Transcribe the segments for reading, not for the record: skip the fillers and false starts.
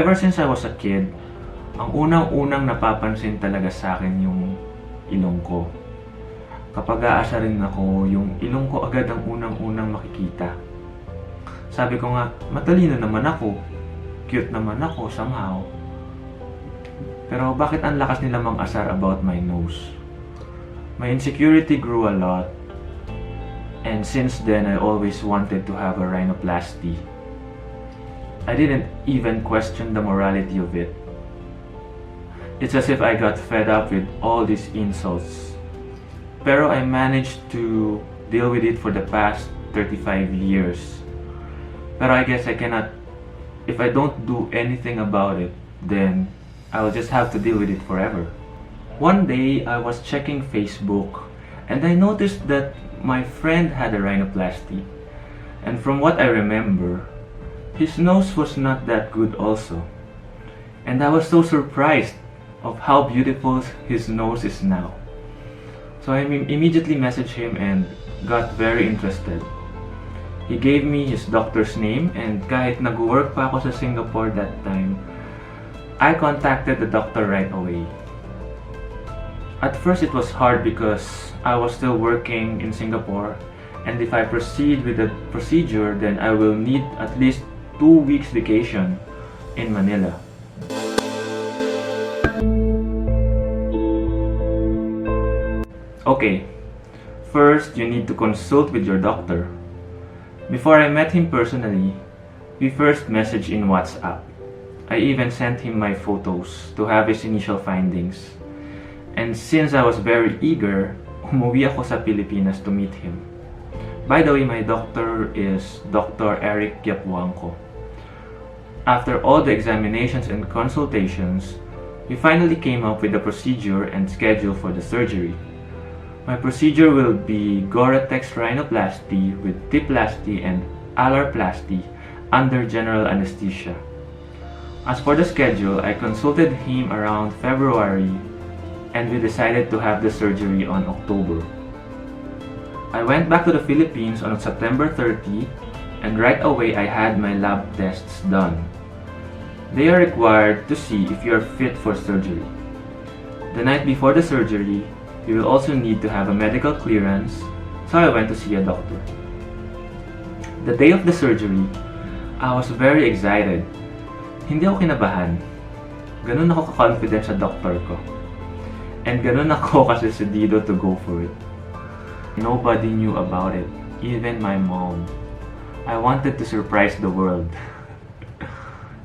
ever since I was a kid, ang unang-unang napapansin talaga sa akin yung ilong ko. Kapag aasa rin ako, yung ilong ko agad ang unang-unang makikita. Sabi ko nga, matalino naman ako, cute naman ako somehow. Pero bakit ang lakas nila mang-asar about my nose? My insecurity grew a lot. And since then, I always wanted to have a rhinoplasty. I didn't even question the morality of it. It's as if I got fed up with all these insults. Pero I managed to deal with it for the past 35 years. Pero I guess I cannot, if I don't do anything about it, then I will just have to deal with it forever. One day, I was checking Facebook and I noticed that my friend had a rhinoplasty. And from what I remember, his nose was not that good also. And I was so surprised of how beautiful his nose is now. So I immediately messaged him and got very interested. He gave me his doctor's name, and kahit nag-work pa ako sa Singapore that time, I contacted the doctor right away. At first it was hard because I was still working in Singapore, and if I proceed with the procedure, then I will need at least 2 weeks vacation in Manila. Okay, first you need to consult with your doctor. Before I met him personally, we first messaged in WhatsApp. I even sent him my photos to have his initial findings. And since I was very eager, umuwi ako sa Pilipinas to meet him. By the way, my doctor is Dr. Eric Yapwangko. After all the examinations and consultations, we finally came up with the procedure and schedule for the surgery. My procedure will be Goretex rhinoplasty with T-plasty and alarplasty under general anesthesia. As for the schedule, I consulted him around February and we decided to have the surgery on October. I went back to the Philippines on September 30 and right away I had my lab tests done. They are required to see if you are fit for surgery. The night before the surgery, you will also need to have a medical clearance, so I went to see a doctor. The day of the surgery, I was very excited. Hindi ako kinabahan. Ganun ako ka-confident sa doctor ko. And ganun ako kasisidido to go for it. Nobody knew about it, even my mom. I wanted to surprise the world.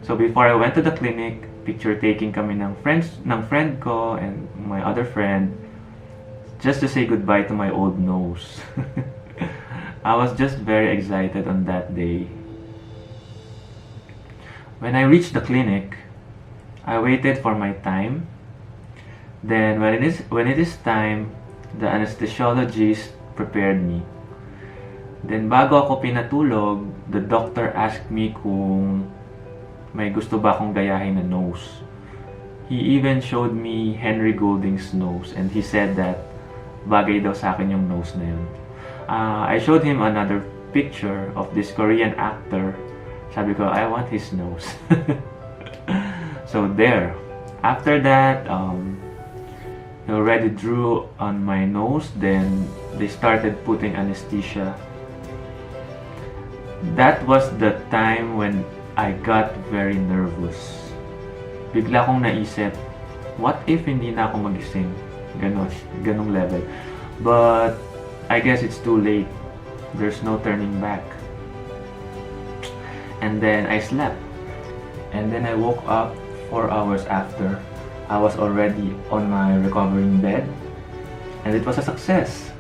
So before I went to the clinic, picture taking kami ng friend ko and my other friend, just to say goodbye to my old nose. I was just very excited on that day. When I reached the clinic, I waited for my time. Then when it is time, the anesthesiologist prepared me. Then bago ako pinatulog, the doctor asked me kung may gusto ba akong gayahin na nose. He even showed me Henry Golding's nose and he said that bagay daw sa akin yung nose na yun. I showed him another picture of this Korean actor. Sabi ko, I want his nose. So there. After that, they already drew on my nose. Then they started putting anesthesia. That was the time when I got very nervous. Bigla kong naisip, what if hindi na ako magising? Ganong level. But I guess it's too late. There's no turning back. And then I slept. And then I woke up 4 hours after. I was already on my recovering bed. And it was a success.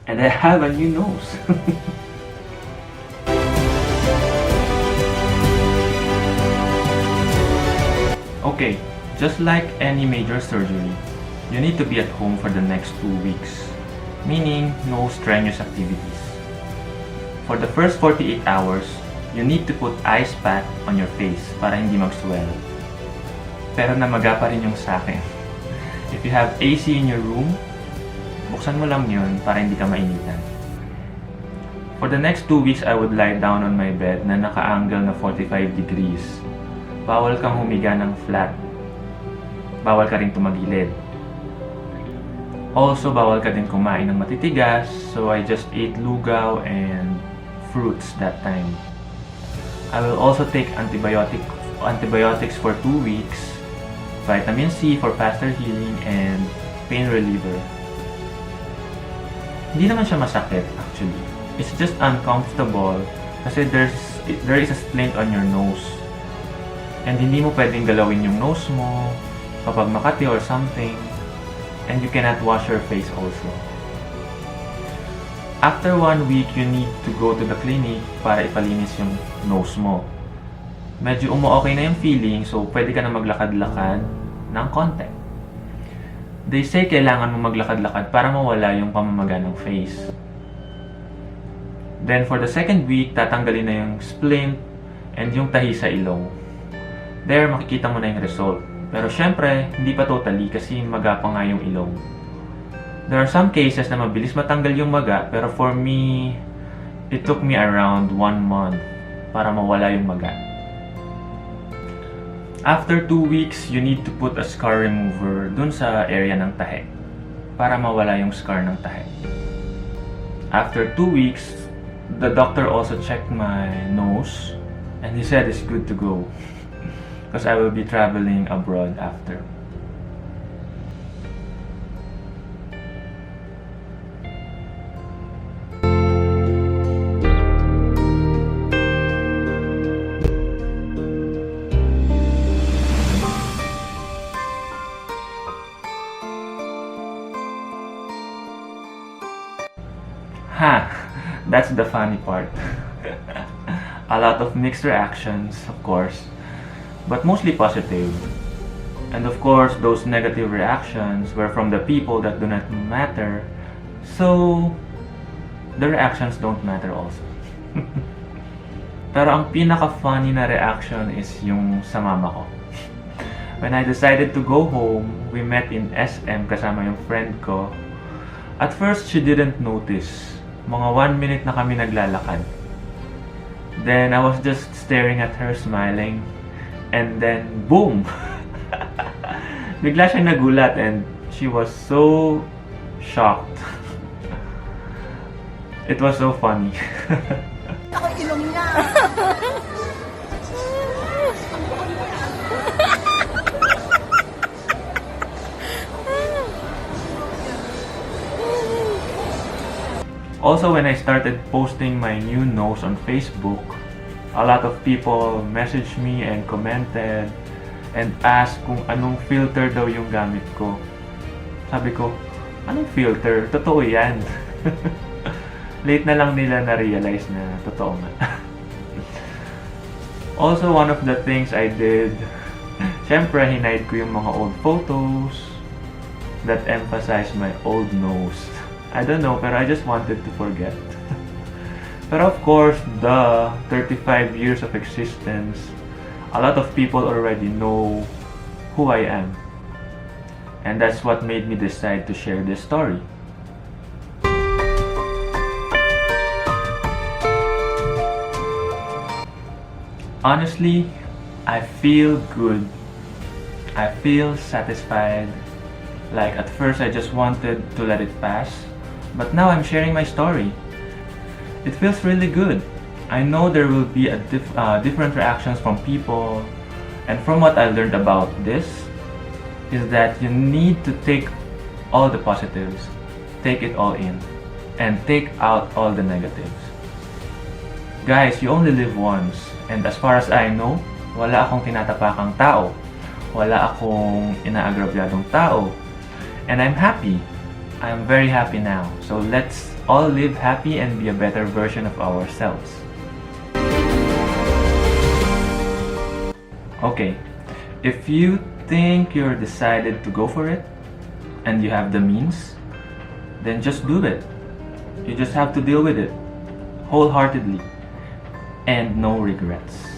And I have a new nose. Okay, just like any major surgery, you need to be at home for the next 2 weeks, meaning no strenuous activities. For the first 48 hours, you need to put ice pack on your face para hindi mag-swell. Pero namaga pa rin yung sa akin. If you have AC in your room, buksan mo lang yun para hindi ka mainitan. For the next 2 weeks, I would lie down on my bed na naka-angle na 45 degrees. Bawal kang humiga ng flat. Bawal ka rin tumagilid. Also, bawal ka din kumain ng matitigas, so I just ate lugaw and fruits that time. I will also take antibiotics for 2 weeks, vitamin C for faster healing, and pain reliever. Hindi naman siya masakit actually. It's just uncomfortable kasi there is a splint on your nose. And hindi mo pwedeng galawin yung nose mo kapag makati or something. And you cannot wash your face also. After 1 week, you need to go to the clinic para ipalinis yung nose mo. Medyo umu-okay na yung feeling, so pwede ka na maglakad-lakad ng konti. They say kailangan mo maglakad-lakad para mawala yung pamamaga ng face. Then for the second week, tatanggalin na yung splint and yung tahi sa ilong. There, makikita mo na yung result. Pero syempre, hindi pa totally kasi maga pa nga yung ilong. There are some cases na mabilis matanggal yung maga, pero for me, it took me around 1 month para mawala yung maga. After 2 weeks, you need to put a scar remover dun sa area ng tahe para mawala yung scar ng tahe. After 2 weeks, the doctor also checked my nose and he said it's good to go. Because I will be traveling abroad after. That's the funny part. A lot of mixed reactions, of course. But mostly positive. And of course, those negative reactions were from the people that do not matter. So, the reactions don't matter also. Pero ang pinaka-funny na reaction is yung sa mama ko. When I decided to go home, we met in SM kasama yung friend ko. At first, she didn't notice. Mga 1 minute na kami naglalakad. Then, I was just staring at her, smiling. And then, boom! Bigla siyang nagulat and she was so shocked. It was so funny. Ako ilong niya! Also, when I started posting my new nose on Facebook, a lot of people messaged me and commented and asked kung anong filter daw yung gamit ko. Sabi ko, anong filter? Totoo yan. Late na lang nila na-realize na totoo nga. Also, one of the things I did, syempre, hinide ko yung mga old photos that emphasize my old nose. I don't know, pero I just wanted to forget. But of course, the 35 years of existence, a lot of people already know who I am. And that's what made me decide to share this story. Honestly, I feel good. I feel satisfied. Like at first I just wanted to let it pass, but now I'm sharing my story. It feels really good. I know there will be different reactions from people, and from what I learned about this is that you need to take all the positives, take it all in, and take out all the negatives. Guys, you only live once, and as far as I know, wala akong tinatapakang tao, wala akong inaagrabyadong tao, and I'm happy. I'm very happy now. So let's all live happy and be a better version of ourselves. Okay, if you think you're decided to go for it and you have the means, then just do it. You just have to deal with it wholeheartedly and no regrets.